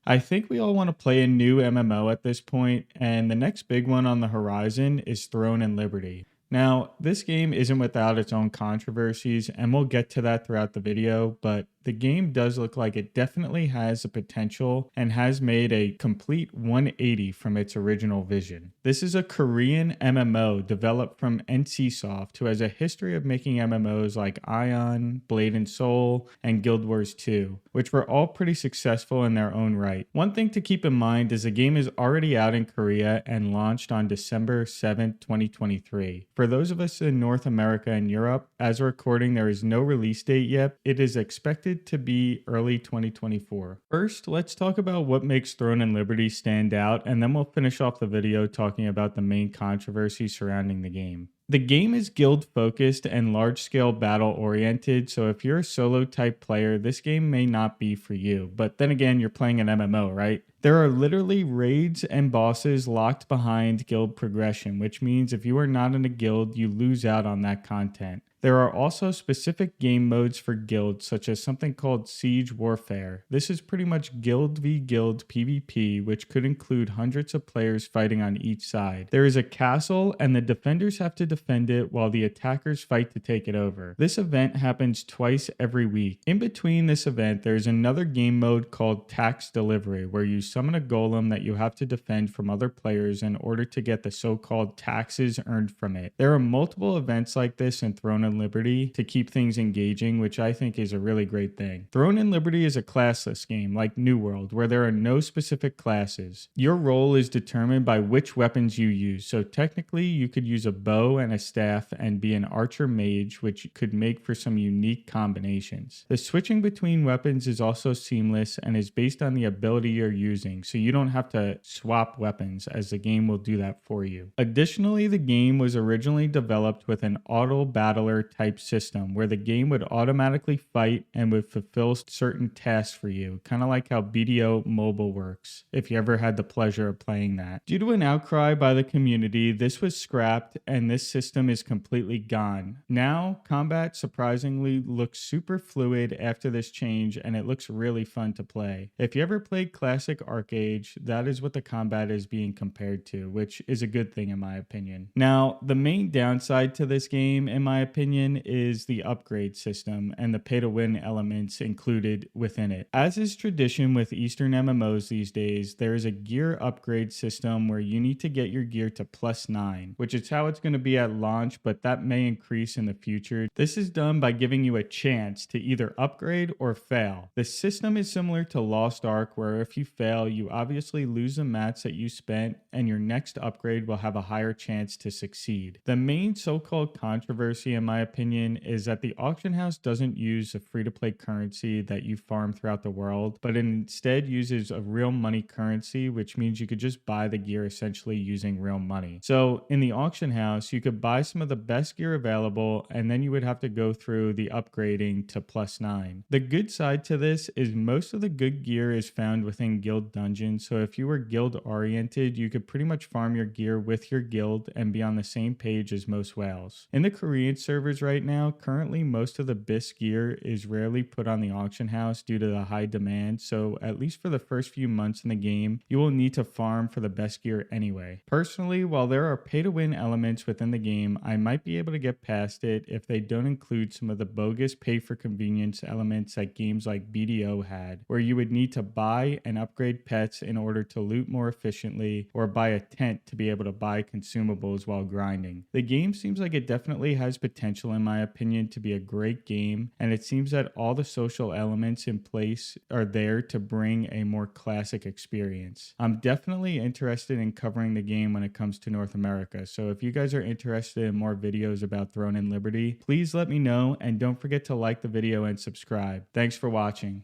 I think we all want to play a new MMO at this point, and the next big one on the horizon is Throne and Liberty. Now, this game isn't without its own controversies, and we'll get to that throughout the video, but the game does look like it definitely has the potential and has made a complete 180 from its original vision. This is a Korean MMO developed from NCSoft, who has a history of making MMOs like Ion, Blade and Soul, and Guild Wars 2, which were all pretty successful in their own right. One thing to keep in mind is the game is already out in Korea and launched on December 7th, 2023. For those of us in North America and Europe, as we're recording, there is no release date yet. It is expected to be early 2024. First, let's talk about what makes Throne and Liberty stand out, and then we'll finish off the video talking about the main controversy surrounding the game. The game is guild focused and large scale battle oriented, so if you're a solo type player, this game may not be for you. But then again, you're playing an MMO, right? There are literally raids and bosses locked behind guild progression, which means if you are not in a guild, you lose out on that content. There are also specific game modes for guilds, such as something called Siege Warfare. This is pretty much guild v guild PvP, which could include hundreds of players fighting on each side. There is a castle, and the defenders have to defend it while the attackers fight to take it over. This event happens twice every week. In between this event, there's another game mode called Tax Delivery, where you summon a golem that you have to defend from other players in order to get the so-called taxes earned from it. There are multiple events like this in Throne and Liberty to keep things engaging, which I think is a really great thing. Throne and Liberty is a classless game like New World, where there are no specific classes. Your role is determined by which weapons you use, so technically you could use a bow and a staff and be an archer mage, which could make for some unique combinations. The switching between weapons is also seamless and is based on the ability you're using, so you don't have to swap weapons, as the game will do that for you. Additionally, the game was originally developed with an auto battler type system where the game would automatically fight and would fulfill certain tasks for you, kind of like how BDO Mobile works, if you ever had the pleasure of playing that. Due to an outcry by the community, this was scrapped and this system is completely gone. Now, combat surprisingly looks super fluid after this change, and it looks really fun to play. If you ever played classic ArcheAge, that is what the combat is being compared to, which is a good thing in my opinion. Now, the main downside to this game, in my opinion, is the upgrade system and the pay-to-win elements included within it. As is tradition with Eastern MMOs these days, there is a gear upgrade system where you need to get your gear to +9, which is how it's going to be at launch, but that may increase in the future. This is done by giving you a chance to either upgrade or fail. The system is similar to Lost Ark, where if you fail, you obviously lose the mats that you spent, and your next upgrade will have a higher chance to succeed. The main so-called controversy, in my opinion, is that the auction house doesn't use a free-to-play currency that you farm throughout the world, but it instead uses a real money currency, which means you could just buy the gear essentially using real money. So in the auction house, you could buy some of the best gear available, and then you would have to go through the upgrading to +9. The good side to this is most of the good gear is found within guild dungeons, so if you were guild oriented, you could pretty much farm your gear with your guild and be on the same page as most whales. In the Korean servers right now, currently most of the BIS gear is rarely put on the auction house due to the high demand, so at least for the first few months in the game, you will need to farm for the best gear anyway. Personally, while there are pay-to-win elements within the game, I might be able to get past it if they don't include some of the bogus pay-for-convenience elements that games like BDO had, where you would need to buy and upgrade pets in order to loot more efficiently, or buy a tent to be able to buy consumables while grinding. The game seems like it definitely has potential, in my opinion, to be a great game, and it seems that all the social elements in place are there to bring a more classic experience. I'm definitely interested in covering the game when it comes to North America, so if you guys are interested in more videos about Throne and Liberty, please let me know, and don't forget to like the video and subscribe. Thanks for watching.